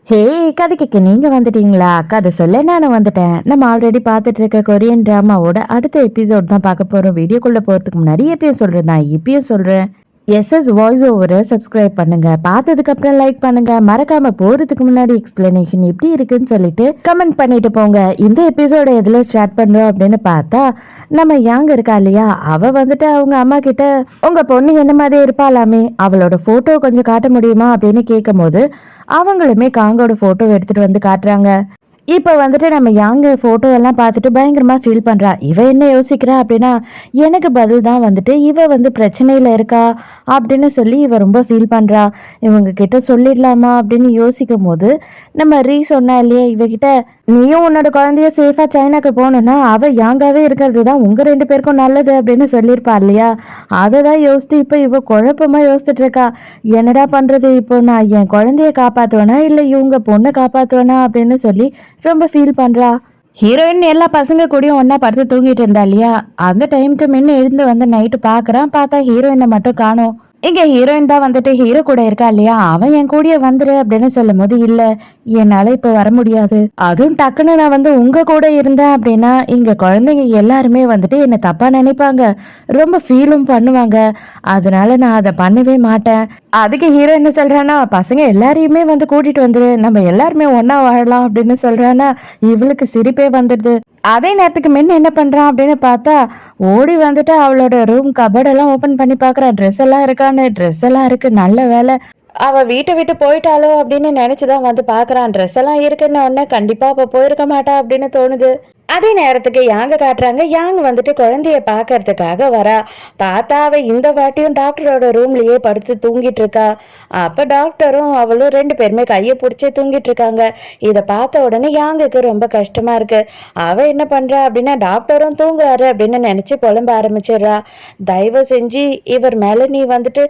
ஹே, கதைக்கு நீங்க வந்துட்டீங்களா? கதை சொல்ல நானும் வந்துட்டேன். நம்ம ஆல்ரெடி பார்த்துட்டு இருக்க கொரியன் டிராமாவோட அடுத்த எபிசோட் தான் பார்க்க போறோம். வீடியோக்குள்ள போறதுக்கு முன்னாடி எப்பயும் சொல்றேன், நான் இப்பயும் சொல்றேன். எஸ்எஸ் வாய்ஸ் ஓவரை சப்ஸ்கிரைப் பண்ணுங்க. பார்த்ததுக்கு அப்புறம் லைக் பண்ணுங்க. மறக்காம போறதுக்கு முன்னாடி எக்ஸ்பிளனேஷன் எப்படி இருக்குன்னு சொல்லிட்டு கமெண்ட் பண்ணிட்டு போங்க. இந்த எபிசோட எதுல ஸ்டார்ட் பண்றோம் அப்படின்னு பார்த்தா, நம்ம யாங் இருக்கா இல்லையா, அவ வந்துட்டு அவங்க அம்மா கிட்ட உங்க பொண்ணு என்ன மாதிரி இருப்பாளாமே, அவளோட போட்டோ கொஞ்சம் காட்ட முடியுமா அப்படின்னு கேட்கும் போது அவங்களுமே காங்கோட போட்டோ எடுத்துட்டு வந்து காட்டுறாங்க. இப்போ வந்துட்டு நம்ம யாங்க ஃபோட்டோ எல்லாம் பார்த்துட்டு பயங்கரமாக ஃபீல் பண்ணுறா. இவ என்ன யோசிக்கிறா அப்படின்னா, எனக்கு பதில் தான் வந்துட்டு இவ வந்து பிரச்சனையில் இருக்கா அப்படின்னு சொல்லி இவ ரொம்ப ஃபீல் பண்ணுறா. இவங்க கிட்ட சொல்லிடலாமா அப்படின்னு யோசிக்கும் போது நம்ம ரீ சொன்னா இல்லையா இவகிட்ட, நீயும் உன்னோட குழந்தைய சேஃபாக சைனாக்கு போகணுன்னா அவள் யாங்காவே இருக்கிறது தான் உங்கள் ரெண்டு பேருக்கும் நல்லது அப்படின்னு சொல்லியிருப்பா இல்லையா. அதை தான் யோசித்து இப்போ இவ குழப்பமாக யோசிச்சுட்டு இருக்கா. என்னடா பண்ணுறது, இப்போ நான் என் குழந்தைய காப்பாற்றுவேனா இல்லை இவங்க பொண்ணை காப்பாற்றுவேனா அப்படின்னு சொல்லி ரொம்ப ஃபீல் பண்றா. ஹீரோயின் எல்லா பசங்க கூடயும் ஒன்னா படுத்து தூங்கிட்டு இருந்தா இல்லையா, அந்த டைமுக்கு முன்ன எழுந்து வந்து நைட்டு பாக்குறான். பார்த்தா ஹீரோயினை மட்டும் காணோம். இங்க ஹீரோயின் தான் வந்துட்டு ஹீரோ கூட இருக்கா இல்லையா, அவன் என் கூடயே வந்துரு அப்படின்னு சொல்லும் போது, இல்ல என்னால இப்ப வர முடியாது, அதுவும் டக்குன்னு நான் வந்து உங்க கூட இருந்தேன் அப்படின்னா இங்க குழந்தைங்க எல்லாருமே வந்துட்டு என்ன தப்பா நினைப்பாங்க, ரொம்ப ஃபீலும் பண்ணுவாங்க, அதனால நான் அதை பண்ணவே மாட்டேன். அதுக்கு ஹீரோ என்ன சொல்றானா, பசங்க எல்லாரையுமே வந்து கூட்டிட்டு வந்துரு, நம்ம எல்லாருமே ஒன்னா வாழலாம் அப்படின்னு சொல்றானா, இவளுக்கு சிரிப்பே வந்துடுது. அதே நேரத்துக்கு முன்ன என்ன பண்றான் அப்படின்னு பார்த்தா, ஓடி வந்துட்டு அவளோட ரூம் கபடெல்லாம் ஓபன் பண்ணி பாக்குறா. ட்ரெஸ் எல்லாம் இருக்கான்னு. ட்ரெஸ் எல்லாம் இருக்கு, நல்ல வேலை அவ வீட்டை விட்டு போயிட்டாலோ அப்படின்னு நினைச்சுதான் வந்து பாக்குறான். ட்ரெஸ் எல்லாம் இருக்குன்னு உடனே கண்டிப்பா அப்ப போயிருக்க மாட்டா அப்படின்னு தோணுது. அதே நேரத்துக்கு யாங்க காட்டுறாங்க. யாங் வந்துட்டு குழந்தைய பாக்குறதுக்காக வரா. பார்த்தா அவ இந்த வாட்டியும் டாக்டரோட ரூம்லயே படுத்து தூங்கிட்டு இருக்கா. அப்ப டாக்டரும் அவளும் ரெண்டு பேருமே கையை பிடிச்சி தூங்கிட்டு இருக்காங்க. இதை பார்த்த உடனே யாங்குக்கு ரொம்ப கஷ்டமா இருக்கு. அவ என்ன பண்றா அப்படின்னா, டாக்டரும் தூங்குறாரு அப்படின்னு நினைச்சு புலம்ப ஆரம்பிச்சிடுறா. தயவு செஞ்சு இவர் மேல நீ வந்துட்டு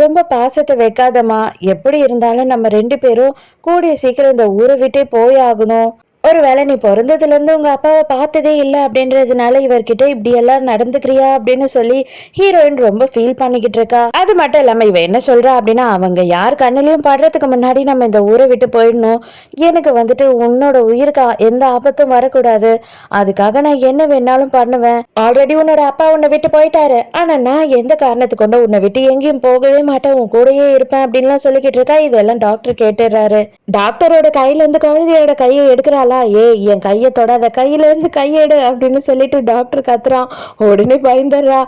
ரொம்ப பாசத்தை வைக்காதம்மா, எப்படி இருந்தாலும் நம்ம ரெண்டு பேரும் கூடிய சீக்கிரம் இந்த ஊரை விட்டே போய் ஆகணும். ஒருவேளை நீ பிறந்ததுல இருந்து உங்க அப்பாவை பார்த்ததே இல்லை அப்படின்றதுனால இவர்கிட்ட இப்படி எல்லாம் நடந்துக்கிறியா அப்படின்னு சொல்லி ஹீரோயின் ரொம்ப ஃபீல் பண்ணிக்கிட்டு இருக்கா. அது மட்டும் இல்லாம இவ என்ன சொல்றா அப்படின்னா, அவங்க யார் கண்ணிலையும் படுறதுக்கு முன்னாடி நம்ம இந்த ஊரை விட்டு போயிடணும். எனக்கு வந்துட்டு உன்னோட உயிருக்கு எந்த ஆபத்தும் வரக்கூடாது. அதுக்காக நான் என்ன வேணாலும் பண்ணுவேன். ஆல்ரெடி உன்னோட அப்பா உன்னை விட்டு போயிட்டாரு, ஆனா நான் எந்த காரணத்துக்கு கொண்டு உன்னை விட்டு எங்கேயும் போகவே மாட்டேன், உன் கூடயே இருப்பேன் அப்படின்லாம் சொல்லிக்கிட்டு இருக்கா. இதெல்லாம் டாக்டர் கேட்டுறாரு. டாக்டரோட கையில இருந்து குழந்தையோட கையை எடுக்கிறாளா, ஏ என் கையை தொடாத, கையில இருந்து கையெடு அப்படின்னு சொல்லிட்டு டாக்டர் கத்துறான். உடனே பயந்துடுறா.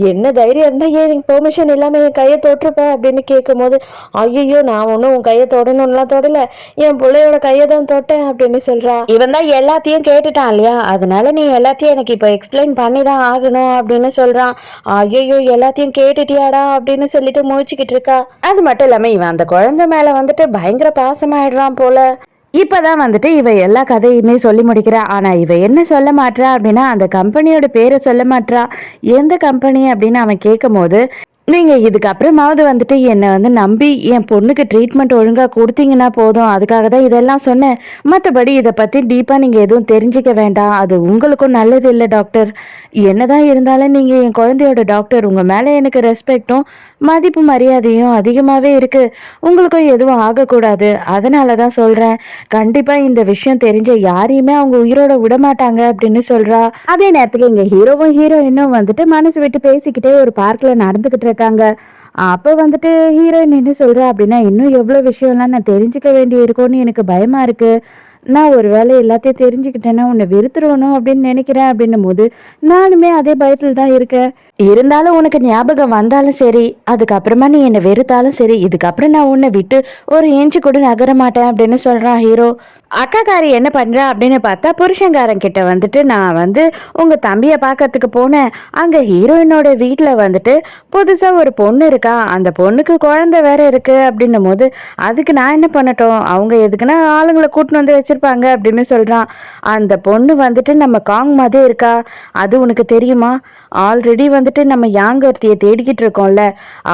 என்ன தைரியம் இருந்தா ஏன் நீங்க பெர்மிஷன் இல்லாம என் கையை தொட்டிருப்ப அப்படின்னு கேட்கும் போது, ஐயோ நான் ஒன்னும் உன் கையை தொடணும்லாம் தொடல, என் பிள்ளையோட கையை தான் தொட்டேன் அப்படின்னு சொல்றா. இவன் தான் எல்லாத்தையும் கேட்டுட்டான் இல்லையா, அதனால நீ எல்லாத்தையும் எனக்கு இப்போ எக்ஸ்பிளைன் பண்ணி தான் ஆகணும் அப்படின்னு சொல்றான். ஐயோ எல்லாத்தையும் கேட்டுட்டியாடா அப்படின்னு சொல்லிட்டு முழிச்சுக்கிட்டு இருக்கா. அது மட்டும் இல்லாம இவன் அந்த குழந்தை மேல வந்துட்டு பயங்கர பாசமாயிடுறான் போல. இப்பதான் வந்துட்டு இவ எல்லா கதையுமே சொல்லி முடிக்கிறா. ஆனா இவ என்ன சொல்ல மாட்டா அப்படின்னா, அந்த கம்பெனியோட பேரை சொல்ல மாட்டா. எந்த கம்பெனி அப்படின்னு அவன் கேட்கும் போது, நீங்க இதுக்கப்புறமாவது வந்துட்டு என்னை வந்து நம்பி என் பொண்ணுக்கு ட்ரீட்மெண்ட் ஒழுங்கா கொடுத்தீங்கன்னா போதும், அதுக்காக தான் இதெல்லாம் சொன்னேன். மற்றபடி இதை பத்தி டீப்பா நீங்க எதுவும் தெரிஞ்சுக்க வேண்டாம், அது உங்களுக்கும் நல்லது இல்லை டாக்டர். என்னதான் இருந்தாலும் நீங்க என் குழந்தையோட டாக்டர், உங்க மேல எனக்கு ரெஸ்பெக்டும் மதிப்பு மரியாதையும் அதிகமாவே இருக்கு. உங்களுக்கும் எதுவும் ஆகக்கூடாது, அதனாலதான் சொல்றேன். கண்டிப்பா இந்த விஷயம் தெரிஞ்ச யாரையுமே அவங்க உயிரோட விட மாட்டாங்க அப்படின்னு சொல்றா. அதே நேரத்துக்கு இங்க ஹீரோவும் ஹீரோயினும் வந்துட்டு மனசு விட்டு பேசிக்கிட்டே ஒரு பார்க்ல நடந்துகிட்டு இருக்காங்க. அப்ப வந்துட்டு ஹீரோயின் என்ன சொல்றா அப்படின்னா, இன்னும் எவ்வளவு விஷயம்லாம் நான் தெரிஞ்சுக்க வேண்டி இருக்கும்னு எனக்கு பயமா இருக்கு. நான் ஒரு வேளை எல்லாத்தையும் தெரிஞ்சுக்கிட்டேன்னா உன்னை வெறுத்துருவனோ அப்படின்னு நினைக்கிறேன் அப்படின்னும் போது, நானுமே அதே பயத்துல தான் இருக்கேன். இருந்தாலும் உனக்கு ஞாபகம் வந்தாலும் சரி, அதுக்கப்புறமா நீ என்னை வெறுத்தாலும் சரி, இதுக்கப்புறம் நான் உன்னை விட்டு ஒரு இன்ச்சு கூட நகர மாட்டேன் அப்படின்னு சொல்றான் ஹீரோ. அக்காக்காரி என்ன பண்றா அப்படின்னு பார்த்தா, புருஷங்காரன் கிட்ட வந்துட்டு, நான் வந்து உங்க தம்பியை பார்க்கறதுக்கு போனேன், அங்க ஹீரோயினோட வீட்டுல வந்துட்டு புதுசா ஒரு பொண்ணு இருக்கா, அந்த பொண்ணுக்கு குழந்தை வேற இருக்கு அப்படின்னும் போது, அதுக்கு நான் என்ன பண்ணட்டும், அவங்க எதுக்குன்னா ஆளுங்களை கூட்டின்னு வந்து வச்சிருக்காங்க, வச்சிருப்பாங்க அப்படின்னு சொல்றான். அந்த பொண்ணு வந்துட்டு நம்ம காங் மாதிரி இருக்கா, அது உனக்கு தெரியுமா? ஆல்ரெடி வந்துட்டு நம்ம யாங் ஒருத்தியை தேடிக்கிட்டு இருக்கோம்ல,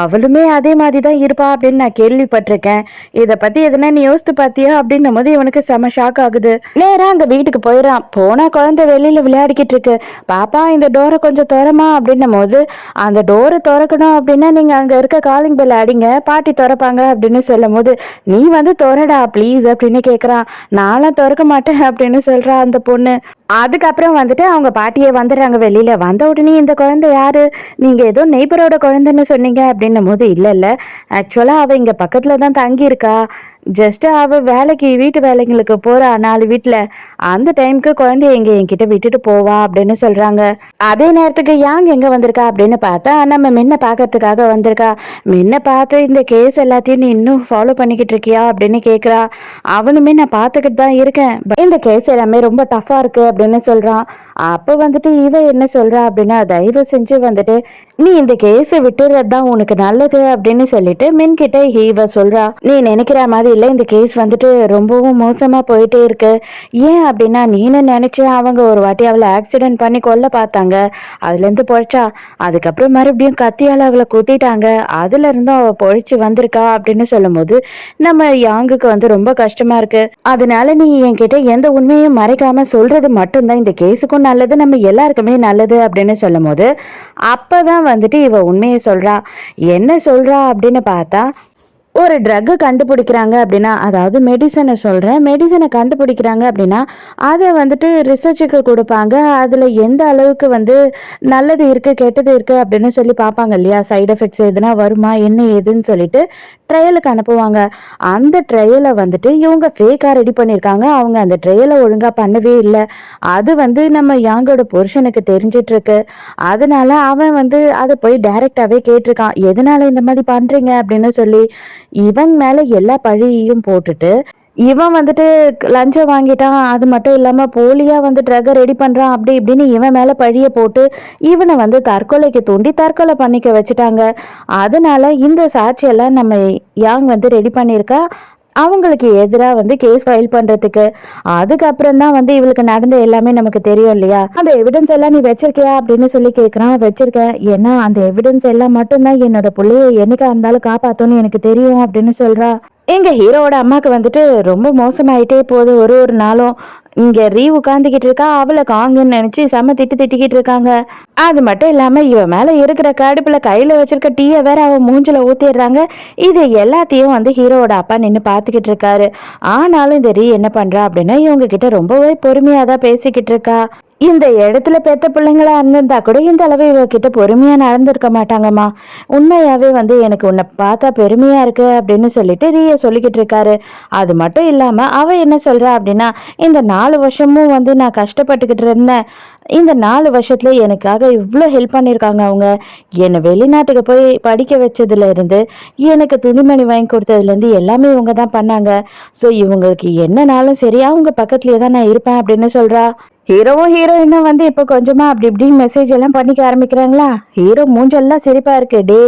அவளுமே அதே மாதிரி தான் இருப்பா அப்படின்னு நான் கேள்விப்பட்டிருக்கேன். இதை பத்தி எதுனா நீ யோசித்து பார்த்தியா அப்படின்னும் போது இவனுக்கு செம ஷாக் ஆகுது. நேரா அங்க வீட்டுக்கு போயிடறான். போனா குழந்தை வெளியில விளையாடிக்கிட்டு இருக்கு. பாப்பா இந்த டோரை கொஞ்சம் திறமா அப்படின்னும் போது, அந்த டோரை திறக்கணும் அப்படின்னா நீங்க அங்க இருக்க காலிங் பெல் அடிங்க, பாட்டி திறப்பாங்க அப்படின்னு சொல்லும் போது, நீ வந்து திறடா ப்ளீஸ் அப்படின்னு கேக்குறான். நான்லாம் திறக்க மாட்டேன் அப்படின்னு சொல்றா அந்த பொண்ணு. அதுக்கப்புறம் வந்துட்டு அவங்க பாட்டியே வந்துடுறாங்க வெளியில. வந்த உடனே இந்த குழந்தை யாரு, நீங்க ஏதோ நெய்பரோட குழந்தைன்னு சொன்னீங்க அப்படின்னும் போது, இல்ல இல்ல ஆக்சுவலா அவ இங்க பக்கத்துல தான் தங்கி இருக்கா. ஜஸ்ட் அவ வேலைக்கு வீட்டு வேலைங்களுக்கு போறா 4 வீட்டுல. அந்த டைமுக்கு குழந்தைய எங்க என்கிட்ட விட்டுட்டு போவா அப்படின்னு சொல்றாங்க. அதே நேரத்துக்கு யாங் எங்க வந்திருக்கா அப்படின்னு பார்த்தா நம்ம மின்ன பாக்கிறதுக்காக வந்திருக்கா. மின்ன பார்த்து இந்த கேஸ் எல்லாத்தையும் நீ இன்னும் ஃபாலோ பண்ணிக்கிட்டு இருக்கியா அப்படின்னு கேக்குறா. அவனுமே நான் பார்த்துக்கிட்டு தான் இருக்கேன், இந்த கேஸ் எல்லாமே ரொம்ப டஃபா இருக்கு அப்படின்னு சொல்றான். அப்ப வந்துட்டு இவ என்ன சொல்றா அப்படின்னா, தயவு செஞ்சு வந்துட்டு நீ இந்த கேஸை விட்டுறது தான் உனக்கு நல்லது அப்படின்னு சொல்லிட்டு மின் கிட்ட இவ சொல்றா. நீ நினைக்கிற மாதிரி இல்ல, இந்த கேஸ் வந்துட்டு ரொம்பவும் மோசமா போயிட்டே இருக்கு. ஏன் அப்படின்னா நீனு நினைச்சு அவங்க ஒரு வாட்டி அவளை ஆக்சிடென்ட் பண்ணி கொல்ல பார்த்தாங்க, அதுல இருந்து பொழைச்சா. அதுக்கப்புறம் மறுபடியும் கத்தியால அவளை குத்திட்டாங்க, அதுல இருந்தும் அவ பொழைச்சு வந்திருக்கா அப்படின்னு சொல்லும் போது நம்ம யாங்குக்கு வந்து ரொம்ப கஷ்டமா இருக்கு. அதனால நீ என்கிட்ட எந்த உண்மையும் மறைக்காம சொல்றது மட்டும்தான் இந்த கேஸுக்கும் நல்லது, நம்ம எல்லாருக்குமே நல்லது அப்படின்னு சொல்லும் போது அப்பதான் வந்துட்டு இவ உண்மையை சொல்றா. என்ன சொல்றா அப்படின்னு பார்த்தா, ஒரு ட்ரக்கு கண்டுபிடிக்கிறாங்க அப்படின்னா, அதாவது மெடிசனை சொல்கிறேன், மெடிசனை கண்டுபிடிக்கிறாங்க அப்படின்னா அதை வந்துட்டு ரிசர்ச்சுக்கு கொடுப்பாங்க. அதில் எந்த அளவுக்கு வந்து நல்லது இருக்குது கெட்டது இருக்குது அப்படின்னு சொல்லி பார்ப்பாங்க இல்லையா, சைடு எஃபெக்ட்ஸ் எதுனா வருமா என்ன ஏதுன்னு சொல்லிட்டு ட்ரையலுக்கு அனுப்புவாங்க. அந்த ட்ரையலை வந்துட்டு இவங்க ஃபேக்காக ரெடி பண்ணியிருக்காங்க. அவங்க அந்த ட்ரையலை ஒழுங்காக பண்ணவே இல்லை. அது வந்து நம்ம யாங்கோட புருஷனுக்கு தெரிஞ்சிட்ருக்கு. அதனால அவன் வந்து அதை போய் டைரெக்டாகவே கேட்டிருக்கான், எதனால இந்த மாதிரி பண்ணுறீங்க அப்படின்னு சொல்லி. இவன் மேல எல்லா பழியையும் போட்டுட்டு இவன் வந்துட்டு லஞ்சம் வாங்கிட்டான், அது மட்டும் இல்லாம போலியா வந்து ட்ரக்கை ரெடி பண்றான் அப்படி இப்படின்னு இவன் மேல பழிய போட்டு இவனை வந்து தற்கொலைக்கு தூண்டி தற்கொலை பண்ணிக்க வச்சுட்டாங்க. அதனால இந்த சாட்சியெல்லாம் நம்ம யாங் வந்து ரெடி பண்ணியிருக்கா அவங்களுக்கு எதிராக வந்து கேஸ் ஃபைல் பண்றதுக்கு. அதுக்கப்புறம் தான் வந்து இவளுக்கு நடந்த எல்லாமே நமக்கு தெரியும் இல்லையா. அந்த எவிடன்ஸ் எல்லாம் நீ வச்சிருக்கியா அப்படின்னு சொல்லி கேட்குறான். வச்சிருக்கேன், ஏன்னா அந்த எவிடன்ஸ் எல்லாம் மட்டும்தான் என்னோட பிள்ளைய என்னைக்கா இருந்தாலும் காப்பாத்தோன்னு எனக்கு தெரியும் அப்படின்னு சொல்றா. எங்க ஹீரோவோட அம்மாக்கு வந்துட்டு ரொம்ப மோசமாயிட்டே போகுது. ஒரு ஒரு நாளும் இங்க ரீ உட்காந்துக்கிட்டு இருக்கா, அவளை காங்குன்னு நினைச்சு செம்ம திட்டிக்கிட்டு இருக்காங்க. அது மட்டும் இல்லாம இவ மேல இருக்கிற கடுப்புல கையில வச்சிருக்க டீயை வேற அவ மூஞ்சில ஊத்திடுறாங்க. இது எல்லாத்தையும் வந்து ஹீரோவோட அப்பா நின்று பாத்துக்கிட்டு இருக்காரு. ஆனாலும் இந்த ரீ என்ன பண்றா அப்படின்னா இவங்க கிட்ட ரொம்பவே பொறுமையாதான் பேசிக்கிட்டு இருக்கா. இந்த இடத்துல பெத்த பிள்ளைங்களா இருந்திருந்தா கூட இந்த அளவு இவகிட்ட பொறுமையா நடந்திருக்க மாட்டாங்கம்மா. உண்மையாவே வந்து எனக்கு உன்னை பார்த்தா பெருமையா இருக்கு அப்படின்னு சொல்லிட்டு ரிய சொல்லிக்கிட்டு இருக்காரு. அது மட்டும் இல்லாம அவ என்ன சொல்றா அப்படின்னா, இந்த 4 வருஷமும் வந்து நான் கஷ்டப்பட்டுக்கிட்டு இருந்தேன், இந்த 4 வருஷத்துல எனக்காக இவ்வளோ ஹெல்ப் பண்ணியிருக்காங்க. அவங்க என்னை வெளிநாட்டுக்கு போய் படிக்க வச்சதுல இருந்து எனக்கு துணிமணி வாங்கி கொடுத்ததுல இருந்து எல்லாமே இவங்க தான் பண்ணாங்க. ஸோ இவங்களுக்கு என்னனாலும் சரி அவங்க பக்கத்துலயே தான் நான் இருப்பேன் அப்படின்னு சொல்றா. ஹீரோவும் ஹீரோயினும் வந்து இப்போ கொஞ்சமா அப்படி இப்படின்னு மெசேஜ் எல்லாம் பண்ணிக்க ஆரம்பிக்கிறாங்களா. ஹீரோ மூஞ்செல்லாம் சிரிப்பா இருக்கு. டே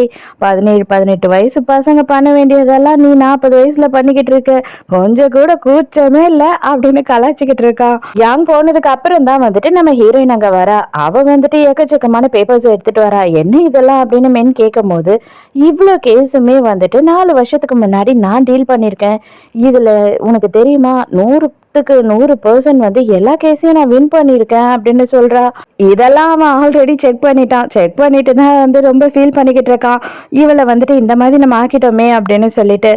17-18 வயசு பசங்க பண்ண வேண்டியதெல்லாம் நீ 40 வயசுல பண்ணிக்கிட்டு இருக்க, கொஞ்சம் கூட கூச்சமே இல்லை அப்படின்னு கலாச்சிக்கிட்டு இருக்கான். யாங் போனதுக்கு அப்புறம் தான் வந்துட்டு நம்ம ஹீரோயின் அங்க வரா. அவ வந்துட்டு எக்கச்சக்கமான பேப்பர்ஸ் எடுத்துட்டு வரா. என்ன இதெல்லாம் அப்படின்னு மென் கேட்கும் போது, இவ்வளோ கேஸுமே வந்துட்டு 4 வருஷத்துக்கு முன்னாடி நான் டீல் பண்ணியிருக்கேன். இதுல உனக்கு தெரியுமா 100% வந்து எல்லா கேஸையும் நான் வின் பண்ணியிருக்கேன் அப்படின்னு சொல்றா. இதெல்லாம் அவன் ஆல்ரெடி செக் பண்ணிட்டான். செக் பண்ணிட்டு தான் வந்து ரொம்ப ஃபீல் பண்ணிக்கிட்டு இருக்கான், இவளை வந்துட்டு இந்த மாதிரி நம்ம ஆக்கிட்டோமே அப்படின்னு சொல்லிட்டு.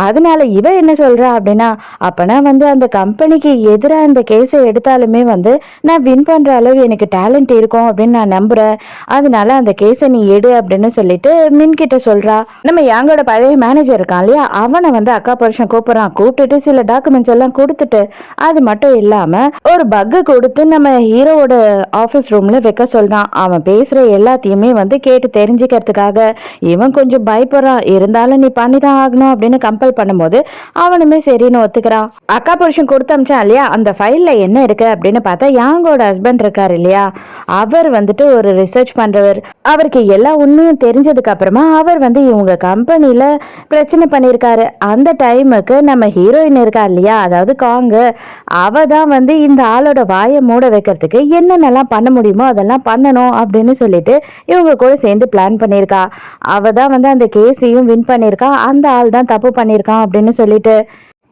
அதனால இவ என்ன சொல்றா அப்படின்னா, அப்பனா வந்து அந்த கம்பெனிக்கு எதிராக இந்த கேஸை எடுத்தாலுமே வந்து நான் வின் பண்ற அளவு எனக்கு டேலண்ட் இருக்கும் அப்படின்னு நான் நம்புறேன். அதனால அந்த கேஸை நீ எடு அப்படின்னு சொல்லிட்டு மின் கிட்ட சொல்றா. நம்ம யாங்கோட பழைய மேனேஜர் இருக்கான் இல்லையா, அவனை வந்து அக்கா புருஷன் கூப்பிடுறான். கூப்பிட்டுட்டு சில டாக்குமெண்ட்ஸ் எல்லாம் கொடுத்துட்டு அது மட்டும் இல்லாம ஒரு பக்கு கொடுத்து நம்ம ஹீரோவோட ஆபீஸ் ரூம்ல வைக்க சொல்றான். அவன் பேசுற எல்லாத்தையுமே வந்து கேட்டு தெரிஞ்சுக்கிறதுக்காக. இவன் கொஞ்சம் பயப்படுறான், இருந்தாலும் நீ பண்ணிதான் ஆகணும் அப்படின்னு கம்பல் பண்ணும்போது அவனுமே சரின்னு ஒத்துக்கிறான். அக்கா புருஷன் கொடுத்து அமிச்சான் இல்லையா, அந்த ஃபைல்ல என்ன இருக்கு அப்படின்னு பார்த்தா யாங்கோட ஹஸ்பண்ட் இருக்காரு இல்லையா, அவர் வந்துட்டு ஒரு ரிசர்ச் பண்றவர். அவருக்கு எல்லா உண்மையும் தெரிஞ்சதுக்கு அப்புறமா அவர் வந்து இவங்க கம்பெனில பிரச்சனை பண்ணியிருக்காரு. அந்த டைமுக்கு நம்ம ஹீரோயின் இருக்கா இல்லையா, அதாவது காங்கு, அவ தான் வந்து இந்த ஆளோட வாயை மூட வைக்கிறதுக்கு என்னென்னலாம் பண்ண முடியுமோ அதெல்லாம் பண்ணணும் அப்படின்னு சொல்லிட்டு இவங்க கூட சேர்ந்து பிளான் பண்ணியிருக்கா. அவ தான் வந்து அந்த கேஸையும் வின் பண்ணியிருக்கா. அந்த ஆள் தான் தப்பு பண்ணியிருக்கான் அப்படின்னு சொல்லிட்டு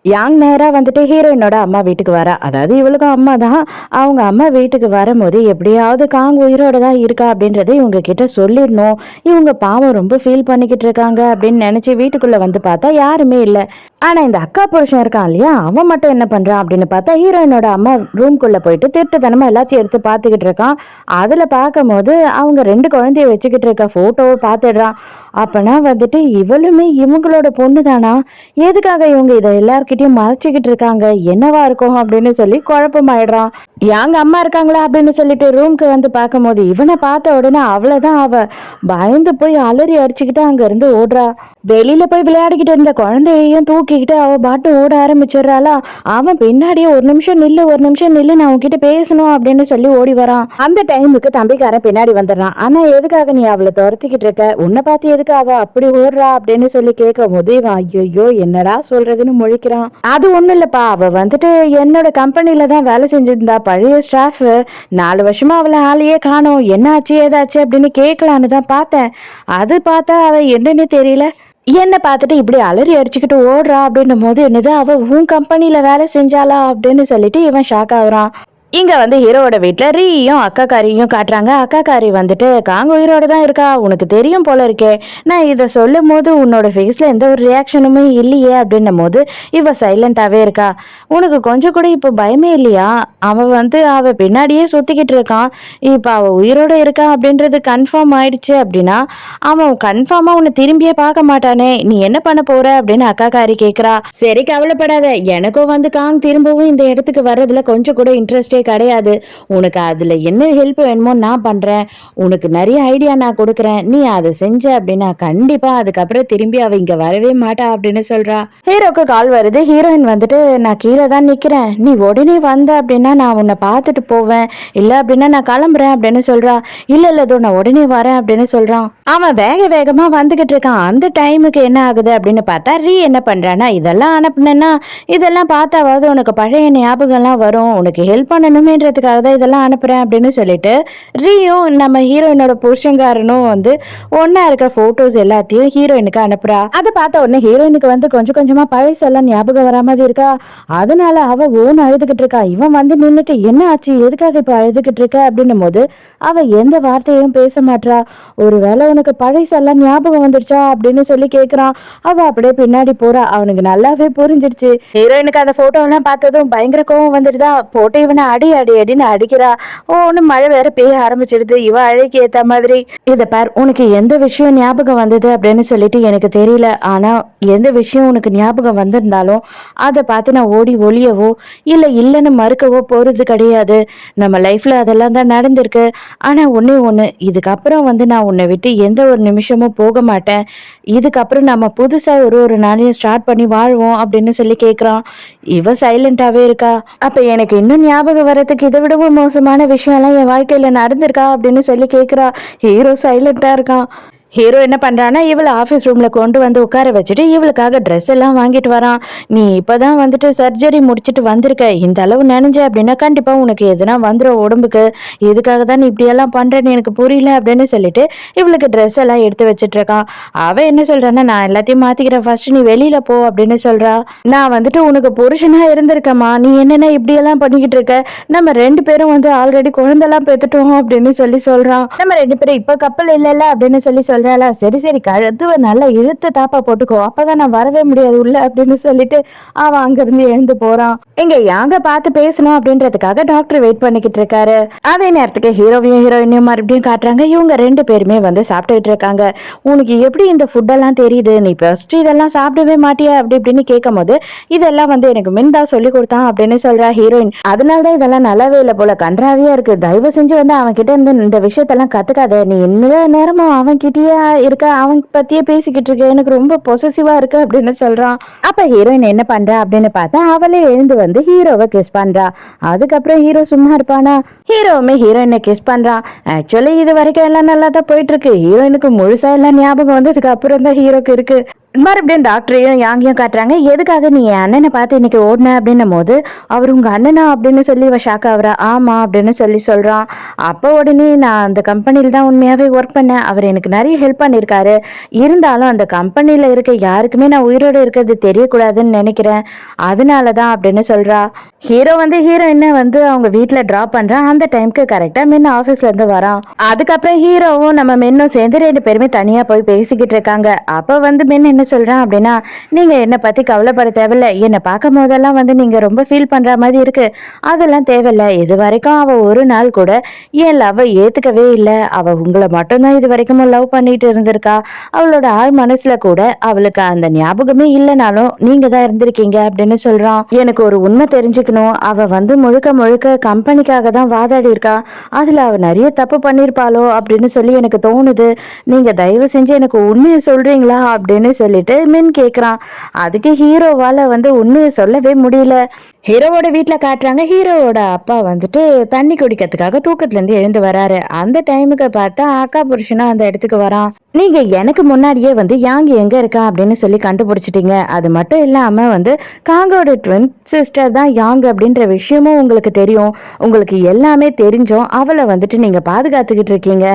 யாங் நேரா வந்துட்டு ஹீரோயினோட அம்மா வீட்டுக்கு வரா. அதாவது இவளுக்கும் அம்மா தான். அவங்க அம்மா வீட்டுக்கு வரும்போது எப்படியாவது காங் உயிரோட தான் இருக்கா அப்படின்றத இவங்க கிட்ட சொல்லிடணும். இவங்க பாவம் ரொம்ப ஃபீல் பண்ணிக்கிட்டு இருக்காங்க அப்படின்னு நினைச்சு வீட்டுக்குள்ள வந்து பார்த்தா யாருமே இல்லை. ஆனா இந்த அக்கா புருஷன் இருக்கான் இல்லையா, அவன் மட்டும் என்ன பண்றான் அப்படின்னு பார்த்தா ஹீரோயினோட அம்மா ரூம்குள்ள போயிட்டு திருட்டுத்தனமா எல்லாத்தையும் எடுத்து பார்த்துக்கிட்டு இருக்கான். அதுல பார்க்கும் போது அவங்க 2 குழந்தைய வச்சுக்கிட்டு இருக்க போட்டோவை பார்த்துடுறான். அப்பனா வந்துட்டு இவளுமே இவங்களோட பொண்ணு தானா, எதுக்காக இவங்க இதை எல்லார்கிட்டயும் மறைச்சிக்கிட்டு இருக்காங்க, என்னவா இருக்கும் அப்படின்னு சொல்லி குழப்பமாயிடுறான். யாங்க அம்மா இருக்காங்களா அப்படின்னு சொல்லிட்டு ரூம்க்கு வந்து பார்க்கும்போது இவனை பார்த்த உடனே அவ்வளவுதான், அவ பயந்து போய் அலறி அடிச்சுக்கிட்டு அங்க இருந்து ஓடுறா. வெளியில போய் விளையாடிக்கிட்டு இருந்த குழந்தையையும் தூக்கிக்கிட்டு அவ பாட்டு ஓட ஆரம்பிச்சிடுறாளா. அவன் பின்னாடியே ஒரு நிமிஷம் நில்லு, நான் உன்கிட்ட பேசணும் அப்படின்னு சொல்லி ஓடி வரான். அந்த டைமுக்கு தம்பிக்காரன் பின்னாடி வந்துடுறான். ஆனா எதுக்காக நீ அவளை துரத்திக்கிட்டு இருக்க, உன்னை பார்த்து எதுக்கு அவ அப்படி ஓடுறா அப்படின்னு சொல்லி கேட்கும் போது இவன் ஐயோ என்னடா சொல்றதுன்னு முழிக்கிறான். அது ஒண்ணும் இல்லப்பா, அவ வந்துட்டு என்னோட கம்பெனில தான் வேலை செஞ்சிருந்தா, பழைய ஸ்டாஃப். 4 வருஷமா அவளை ஆளையே காணோம், என்ன ஆச்சு ஏதாச்சு அப்படின்னு கேட்கலான்னு தான் பார்த்தேன். அது பார்த்தா அவ என்னன்னு தெரியல, என்ன பார்த்துட்டு இப்படி அலறி அடிச்சுக்கிட்டு ஓடுறா அப்படின்னும் போது என்னது அவ உன் கம்பெனில வேலை செஞ்சாளா அப்படின்னு சொல்லிட்டு இவன் ஷாக் ஆகுறான். இங்க வந்து ஹீரோவோட வீட்டுல ரீயும் அக்காக்காரியும் காட்டுறாங்க. அக்காக்காரி வந்துட்டு காங்க உயிரோட தான் இருக்கா, உனக்கு தெரியும் போல இருக்கே, நான் இதை சொல்லும் போது உன்னோட ஃபேஸ்ல எந்த ஒரு ரியாக்ஷனுமே இல்லையே அப்படின்னும் போது இவ சைலண்டாவே இருக்கா. உனக்கு கொஞ்சம் கூட இப்ப பயமே இல்லையா, அவ பின்னாடியே சுத்திக்கிட்டு இருக்கான், இப்ப அவ உயிரோட இருக்கா அப்படின்றது கன்ஃபார்ம் ஆயிடுச்சு அப்படின்னா அவன் கன்ஃபார்மா உன்னை திரும்பியே பார்க்க மாட்டானே, நீ என்ன பண்ண போற அப்படின்னு அக்காக்காரி கேக்குறா. சரி கவலைப்படாத, எனக்கும் வந்து காங் திரும்பவும் இந்த இடத்துக்கு வர்றதுல கொஞ்சம் கூட இன்ட்ரெஸ்டே கிடையாது. உனக்கு அதுல என்ன ஹெல்ப் வேணுமோ நான் பண்றேன், உனக்கு நிறைய ஐடியா நான் கொடுக்குறேன், நீ அதை செஞ்ச அப்படின்னா கண்டிப்பா அதுக்கப்புறம் திரும்பி அவ இங்க வரவே மாட்டா அப்படின்னு சொல்றா. ஹீரோக்கு கால் வருது. ஹீரோயின் வந்துட்டு நான் கீழே தான் நிக்கிறேன், நீ உடனே வந்த அப்படின்னா நான் உன்னை பார்த்துட்டு போவேன், இல்ல அப்படின்னா நான் கிளம்புறேன் அப்படின்னு சொல்றா. இல்ல நான் உடனே வரேன் அப்படின்னு சொல்றான். அவன் வேகமா வந்துகிட்டு இருக்கான். அந்த டைமுக்கு என்ன ஆகுது அப்படின்னு பார்த்தா ரீ என்ன பண்றானா, இதெல்லாம் அனுப்புனேன்னா இதெல்லாம் பார்த்தாவது உனக்கு பழைய ஞாபகம்லாம் வரும், உனக்கு ஹெல்ப் பண்ணணுமேன்றதுக்காக தான் இதெல்லாம் அனுப்புறேன் அப்படின்னு சொல்லிட்டு ரீயும் நம்ம ஹீரோயினோட புருஷங்காரனும் வந்து ஒன்னா இருக்க போட்டோஸ் எல்லாத்தையும் ஹீரோயினுக்கு அனுப்புறா. அதை பார்த்த உடனே ஹீரோயினுக்கு வந்து கொஞ்சம் கொஞ்சமா பழசெல்லாம் ஞாபகம் வர மாதிரி இருக்கா. அதனால அவ ஓன் அழுதுகிட்டு இருக்கா. இவன் வந்து நின்னுட்டு என்ன ஆச்சு, எதுக்காக இப்ப அழுதுகிட்டு இருக்க அப்படின்னும் போது அவ எந்த வார்த்தையும் பேச மாட்றா. ஒருவேளை உனக்கு பழசெல்லாம் ஞாபகம் வந்துருச்சா அப்படின்னு சொல்லி கேக்குறான். அவ அப்படியே பின்னாடி போறா. அவனுக்கு நல்லாவே புரிஞ்சிடுச்சு. ஹீரோயினுக்கு அந்த போட்டோ எல்லாம் பார்த்ததும் பயங்கர கோவம் வந்துடுதா. போட்டு இவனை அடின்னு அடிக்கிறா. ஒன்னு மழை வேற பெய்ய ஆரம்பிச்சிடுது. இவ அழைக்கு ஏத்த மாதிரி இத பார், உனக்கு எந்த விஷயம் ஞாபகம் வந்தது அப்படின்னு சொல்லிட்டு எனக்கு தெரியல, ஆனா எந்த விஷயம் உனக்கு ஞாபகம் வந்திருந்தாலும் அதை பார்த்து நான் ஓடி ஒளியவோ இல்லைன்னு மறுக்கவோ போறது கிடையாது. நம்ம லைஃப்ல அதெல்லாம் தான் நடந்திருக்கு. ஆனா ஒண்ணு, இதுக்கப்புறம் வந்து நான் உன்னை விட்டு எந்த ஒரு நிமிஷமும் போக மாட்டேன். இதுக்கப்புறம் நம்ம புதுசா ஒரு நாளையும் ஸ்டார்ட் பண்ணி வாழ்வோம் அப்படின்னு சொல்லி கேக்குறான். இவ சைலண்டாவே இருக்கா. அப்ப எனக்கு இன்னும் ஞாபகம் வரதுக்கு இதை விடவும் மோசமான விஷயம் எல்லாம் என் வாழ்க்கையில நடந்திருக்கா அப்படின்னு சொல்லி கேக்குறா. ஹீரோ சைலண்டா இருக்கான். ஹீரோ என்ன பண்றான்னா இவளை ஆஃபீஸ் ரூம்ல கொண்டு வந்து உட்கார வச்சுட்டு இவளுக்காக ட்ரெஸ் எல்லாம் வாங்கிட்டு வரான். நீ இப்பதான் வந்துட்டு சர்ஜரி முடிச்சுட்டு வந்திருக்க, இந்த அளவு நினைஞ்ச அப்படின்னா கண்டிப்பா உனக்கு எதுனா வந்துடும் உடம்புக்கு, எதுக்காக தான் நீ இப்படி எல்லாம் பண்றேன்னு எனக்கு புரியல அப்படின்னு சொல்லிட்டு இவளுக்கு ட்ரெஸ் எல்லாம் எடுத்து வச்சுட்டு இருக்கான். அவ என்ன சொல்றான்னா நான் எல்லாத்தையும் மாத்திக்கிறேன், ஃபர்ஸ்ட் நீ வெளியில போ அப்படின்னு சொல்றா. நான் வந்துட்டு உனக்கு புருஷனா இருந்திருக்கமா, நீ என்னென்ன இப்படி எல்லாம் பண்ணிக்கிட்டு இருக்க, நம்ம 2 பேரும் வந்து ஆல்ரெடி குழந்தெல்லாம் பெத்துட்டோம் அப்படின்னு சொல்றான். நம்ம 2 பேரும் இப்ப கப்பல் இல்ல அப்படின்னு சொல்லி சரி கழுத்துவ நல்லா இழுத்து தாப்பா போட்டுக்கோ, அப்பதான் நான் வரவே முடியாது உள்ள அப்படின்னு சொல்லிட்டு அவன் அங்கிருந்து எழுந்து போறான். இங்க யாங்க பார்த்து பேசணும் அப்படின்றதுக்காக டாக்டர் வெயிட் பண்ணிக்கிட்டு இருக்காரு. அதே நேரத்துக்கு ஹீரோயினையும் மறுபடியும் காட்டுறாங்க. இவங்க 2 பேருமே வந்து சாப்பிட்டுட்டு இருக்காங்க. உனக்கு எப்படி இந்த ஃபுட்டெல்லாம் தெரியுது, நீ ஃபர்ஸ்ட் இதெல்லாம் சாப்பிடவே மாட்டியா அப்படி இப்படின்னு கேட்கும் போது இதெல்லாம் வந்து எனக்கு மின்தா சொல்லி கொடுத்தான் அப்படின்னு சொல்றா ஹீரோயின். அதனாலதான் இதெல்லாம் நல்லாவே இல்லை போல, கன்றாவியா இருக்கு, தயவு செஞ்சு வந்து அவன் கிட்ட இருந்து இந்த விஷயத்தெல்லாம் கத்துக்காத, நீ என்ன நேரமும் அவன் கிட்டயே இருக்க, அவன் பத்தியே பேசிக்கிட்டு இருக்க, எனக்கு ரொம்ப பொசசிவா இருக்கு அப்படின்னு சொல்றான். அப்ப ஹீரோயின் என்ன பண்றா அப்படின்னு பார்த்தா அவளே எழுந்து வந்து ஹீரோவை கிஸ் பண்றா. அதுக்கப்புறம் ஹீரோ சும்மா இருப்பானா, ஹீரோவுமே ஹீரோயினை கிஸ் பண்றான். ஆக்சுவலி இது வரைக்கும் எல்லாம் நல்லா தான் போயிட்டு இருக்கு. ஹீரோயினுக்கு முழுசா எல்லாம் ஞாபகம் வந்ததுக்கு அப்புறம் தான் ஹீரோக்கு இருக்கு. மறுபடியும் டாக்டரையும் யாங்கையும் காட்டுறாங்க. எதுக்காக நீ என் அண்ணனை பார்த்து இன்னைக்கு ஓடின அப்படின்னும் போது அவர் உங்க அண்ணனா அப்படின்னு சொல்லி இவ ஷாக் ஆகுறா. ஆமா அப்படின்னு சொல்லி சொல்றான். அப்போ உடனே நான் அந்த கம்பெனியில் தான் உண்மையாவே ஒர்க் பண்ணேன், அவர் எனக்கு நிறைய ஹெல்ப் பண்ணியிருக்காரு, இருந்தாலும் அந்த கம்பெனியில் இருக்க யாருக்குமே நான் உயிரோடு இருக்கிறது தெரியக்கூடாதுன்னு நினைக்கிறேன், அதனால தான் அப்படின்னு சொல்றா. ஹீரோ வந்து ஹீரோயினை வந்து அவங்க வீட்டில் ட்ராப் பண்றான். அந்த டைமுக்கு கரெக்டாக மென் ஆஃபீஸ்ல இருந்து வரான். அதுக்கப்புறம் ஹீரோவும் நம்ம மென்னும் சேர்ந்து 2 பேருமே தனியாக போய் பேசிக்கிட்டு இருக்காங்க. அப்போ வந்து மென் என்ன சொல்றான் அப்படின்னா, நீங்க என்னை பத்தி கவலைப்பட தேவையில்ல, என்னை பார்க்கும் போதெல்லாம் வந்து நீங்க ரொம்ப ஃபீல் பண்ற மாதிரி இருக்கு, அதெல்லாம் தேவையில்ல, இது வரைக்கும் அவ ஒரு நாள் கூட என் லவ் ஏத்துக்கவே இல்லை, அவ உங்களை மட்டும்தான் இது வரைக்கும் லவ் பண்ணிட்டு இருந்திருக்கா, அவளோட ஆள் மனசுல கூட அவளுக்கு அந்த ஞாபகமே இல்லைனாலும் நீங்க தான் இருந்திருக்கீங்க அப்படின்னு சொல்றான். எனக்கு ஒரு உண்மை தெரிஞ்சுக்கணும், அவ வந்து முழுக்க முழுக்க கம்பெனிக்காக தான் வாதாடி இருக்கா, அதுல அவ நிறைய தப்பு பண்ணிருப்பாளோ அப்படின்னு சொல்லி எனக்கு தோணுது, நீங்க தயவு செஞ்சு எனக்கு உண்மையை சொல்றீங்களா அப்படின்னு சொல்லிட்டு மின் கேக்குறான். அதுக்கு ஹீரோவால வந்து உண்மையை சொல்லவே முடியல. ஹீரோவோட வீட்டுல காட்டுறாங்க. ஹீரோவோட அப்பா வந்துட்டு தண்ணி குடிக்கிறதுக்காக தூக்கத்துல இருந்து எழுந்து வராரு. அந்த டைமுக்கு பார்த்தா அக்கா புருஷனா அந்த இடத்துக்கு வரான். நீங்க எனக்கு முன்னாடியே வந்து யாங் எங்க இருக்கா அப்படின்னு சொல்லி கண்டுபிடிச்சிட்டீங்க, அது மட்டும் இல்லாம வந்து காங்கோட ட்வின் சிஸ்டர் தான் யாங் அப்படின்ற விஷயமும் உங்களுக்கு தெரியும், உங்களுக்கு எல்லாமே தெரிஞ்சும் அவளை வந்துட்டு நீங்க பாதுகாத்துக்கிட்டு இருக்கீங்க,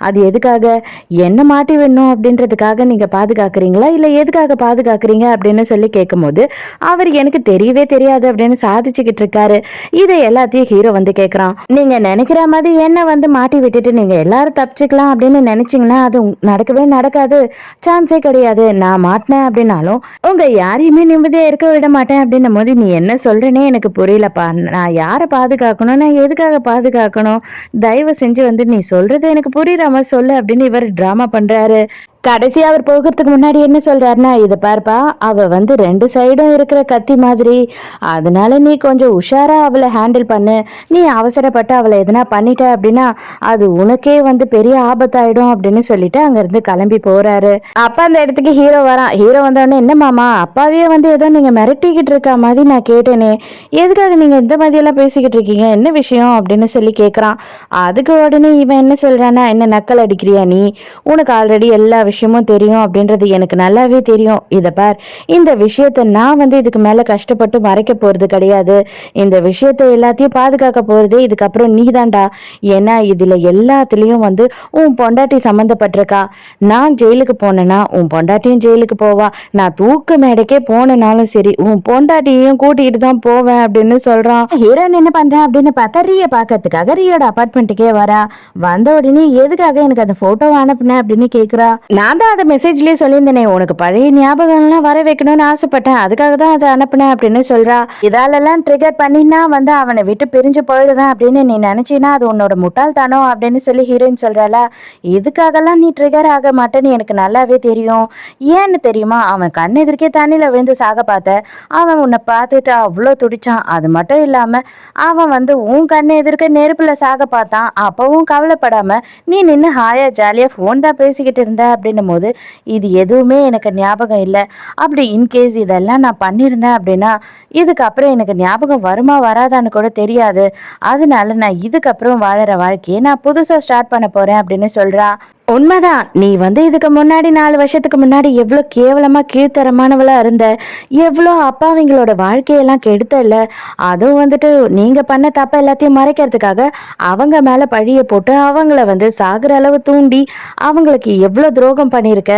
அது எதுக்காக, என்ன மாட்டி வேணும் அப்படின்றதுக்காக நீங்க பாதுகாக்கிறீங்களா இல்ல எதுக்காக பாதுகாக்கிறீங்க அப்படின்னு சொல்லி கேட்கும்போது அவர் எனக்கு தெரியவே தெரியாது அப்படின்னு சாதிச்சுக்கிட்டு இருக்காரு. இதை எல்லாத்தையும் ஹீரோ வந்து கேட்கறான். நீங்க நினைக்கிற மாதிரி என்ன வந்து மாட்டி விட்டுட்டு நீங்க எல்லாரும் தப்பிச்சுக்கலாம் அப்படின்னு நினைச்சீங்கன்னா அது நடக்கவே நடக்காது, சான்ஸே கிடையாது, நான் மாட்டினேன் அப்படின்னாலும் உங்க யாரையுமே நிம்மதியா இருக்க விட மாட்டேன் அப்படின்னும் போது நீ என்ன சொல்றேனே எனக்கு புரியலப்பா, நான் யாரை பாதுகாக்கணும், நான் எதுக்காக பாதுகாக்கணும், தயவு செஞ்சு வந்து நீ சொல்றது எனக்கு புரியுற மாதிரி சொல்லு அப்படின்னு இவர் டிராமா பண்றாரு. கடைசி அவர் போகிறதுக்கு முன்னாடி என்ன சொல்றாருன்னா, இதை பார்ப்பா, அவ வந்து 2 சைடும் இருக்கிற கத்தி மாதிரி, அதனால நீ கொஞ்சம் உஷாரா அவளை ஹேண்டில் பண்ணு, நீ அவசரப்பட்டு அவளை எதனா பண்ணிட்ட அப்படின்னா அது உனக்கே வந்து பெரிய ஆபத்தாயிடும் அப்படின்னு சொல்லிட்டு அங்கிருந்து கிளம்பி போறாரு. அப்ப அந்த இடத்துக்கு ஹீரோ வரான். ஹீரோ வந்தோடனே, என்ன மாமா அப்பாவே வந்து ஏதோ நீங்க மிரட்டிக்கிட்டு இருக்க மாதிரி நான் கேட்டேனே, எதுக்காக நீங்க இந்த மாதிரி எல்லாம் பேசிக்கிட்டு இருக்கீங்க, என்ன விஷயம் அப்படின்னு சொல்லி கேட்கறான். அதுக்கு உடனே இவன் என்ன சொல்றான்னா, என்ன நக்கல் அடிக்கிறியா நீ, உனக்கு ஆல்ரெடி எல்லா விஷயமும் தெரியும் அப்படின்றது எனக்கு நல்லாவே தெரியும், இதை பார், இந்த விஷயத்த நான் வந்து இதுக்கு மேல கஷ்டப்பட்டு மறைக்க போறது கிடையாது, இந்த விஷயத்த எல்லாத்தையும் பாதுகாக்க போறது இதுக்கப்புறம் நீ தான்டா, ஏன்னா இதுல எல்லாத்துலயும் வந்து உன் பொண்டாட்டி சம்மந்தப்பட்டிருக்கா, நான் ஜெயிலுக்கு போனேன்னா உன் பொண்டாட்டியும் ஜெயிலுக்கு போவா, நான் தூக்கு மேடைக்கே போனனாலும் சரி உன் பொண்டாட்டியையும் கூட்டிகிட்டு தான் போவேன் அப்படின்னு சொல்றான். ஹீரோயின் என்ன பண்றான் அப்படின்னு பார்த்தா ரிய பார்க்கறதுக்காக ரியோட அபார்ட்மெண்ட்டுக்கே வரா. வந்த உடனே எதுக்காக எனக்கு அந்த போட்டோவை அனுப்புனேன் அப்படின்னு கேக்குறா. நான் தான் அதை மெசேஜ்லயே சொல்லியிருந்தேனே, உனக்கு பழைய ஞாபகம்லாம் வர வைக்கணும்னு ஆசைப்பட்டேன், அதுக்காக தான் அதை அனுப்புனேன் அப்படின்னு சொல்றா. இதாலெல்லாம் ட்ரிகர் பண்ணினா வந்து அவனை விட்டு பிரிஞ்சு போயிடுவேன் அப்படின்னு நீ நினைச்சினா அது உன்னோட முட்டாள்தானோ அப்படின்னு சொல்லி ஹீரோயின் சொல்றாளா. இதுக்காகலாம் நீ ட்ரிகர் ஆக மாட்டேன்னு எனக்கு நல்லாவே தெரியும், ஏன்னு தெரியுமா, அவன் கண் எதிர்க்கே தண்ணியில விழுந்து சாக பார்த்த, அவன் உன்னை பார்த்துட்டு அவ்வளோ துடிச்சான், அது மட்டும் இல்லாம அவன் வந்து உன் கண்ணு எதிர்க்க நெருப்புல சாக பார்த்தான், அப்பவும் கவலைப்படாம நீ நின்று ஹாயா ஜாலியா ஃபோன் தான் பேசிக்கிட்டு இருந்த அப்படின்னும் போது இது எதுவுமே எனக்கு ஞாபகம் இல்லை, அப்படி இன்கேஸ் இதெல்லாம் நான் பண்ணியிருந்தேன் அப்படின்னா இதுக்கப்புறம் எனக்கு ஞாபகம் வருமா வராதான்னு கூட தெரியாது, அதனால நான் இதுக்கப்புறம் வாழற வாழ்க்கையை நான் புதுசா ஸ்டார்ட் பண்ண போறேன் அப்படின்னு சொல்றா. உண்மைதான், நீ வந்து இதுக்கு முன்னாடி 4 வருஷத்துக்கு முன்னாடி எவ்வளோ கேவலமா கீழ்த்தரமானவளா இருந்த, எவ்வளோ அப்பாவிங்களோட வாழ்க்கையெல்லாம் கெடுத்தல, அதுவும் வந்துட்டு நீங்க பண்ண தப்ப எல்லாத்தையும் மறைக்கிறதுக்காக அவங்க மேல பழிய போட்டு அவங்கள வந்து சாகுற அளவு தூண்டி அவங்களுக்கு எவ்வளோ துரோகம் பண்ணியிருக்க,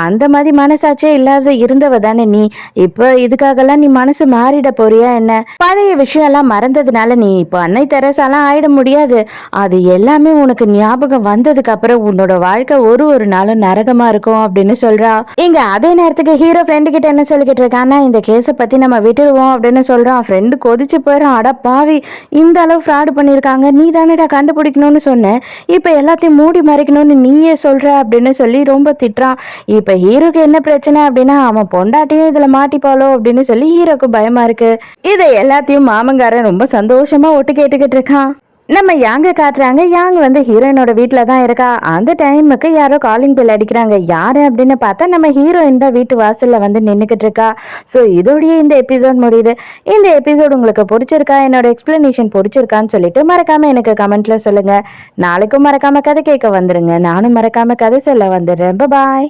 அந்த மாதிரி மனசாச்சே இல்லாத இருந்தவ தானே நீ, இப்போ இதுக்காகலாம் நீ மனசு மாறிட போறியா என்ன, பழைய விஷயம் எல்லாம் மறந்ததுனால நீ இப்போ அன்னை தெரசாலாம் ஆயிட முடியாது, அது எல்லாமே உனக்கு ஞாபகம் வந்ததுக்கு அப்புறம் உன்னோட வாழ்க்கை ஒரு நாளும் நரகமா இருக்கும் அப்படின்னு சொல்றா. இங்க அதே நேரத்துக்கு ஹீரோ ஃப்ரெண்டு கிட்ட என்ன சொல்லிக்கிட்டு இருக்கான்னா, இந்த கேஸை பத்தி நம்ம விட்டுடுவோம் அப்படின்னு சொல்றான். ஃப்ரெண்டு கொதிச்சு போயிடும், அட பாவி, இந்த அளவு ஃப்ராடு பண்ணியிருக்காங்க, நீ தானேடா கண்டுபிடிக்கணும்னு சொன்ன, இப்ப எல்லாத்தையும் மூடி மறைக்கணும்னு நீயே சொல்ற அப்படின்னு சொல்லி ரொம்ப திட்டுறான். இப்ப ஹீரோக்கு என்ன பிரச்சனை அப்படின்னா, அவன் பொண்டாட்டியும் இதுல மாட்டிப்பாளோ அப்படின்னு சொல்லி ஹீரோக்கு பயமா இருக்கு. இதை எல்லாத்தையும் மாமங்காரன் ரொம்ப சந்தோஷமா ஒட்டு கேட்டுக்கிட்டு இருக்கான். நம்ம யாங்க காட்டுறாங்க. யாங் வந்து ஹீரோயினோட வீட்டில் தான் இருக்கா. அந்த டைமுக்கு யாரோ காலிங் பெல் அடிக்கிறாங்க. யாரு அப்படின்னு பார்த்தா நம்ம ஹீரோயின் தான் வீட்டு வாசல்ல வந்து நின்றுக்கிட்டு இருக்கா. ஸோ இதோடய இந்த எபிசோட் முடியுது. இந்த எபிசோட் உங்களுக்கு பிடிச்சிருக்கா, என்னோட எக்ஸ்பிளனேஷன் பிடிச்சிருக்கான்னு சொல்லிட்டு மறக்காம எனக்கு கமெண்ட்ல சொல்லுங்க. நாளைக்கும் மறக்காம கதை கேட்க வந்துருங்க. நானும் மறக்காம கதை சொல்ல வந்துடுறேன். பாய்.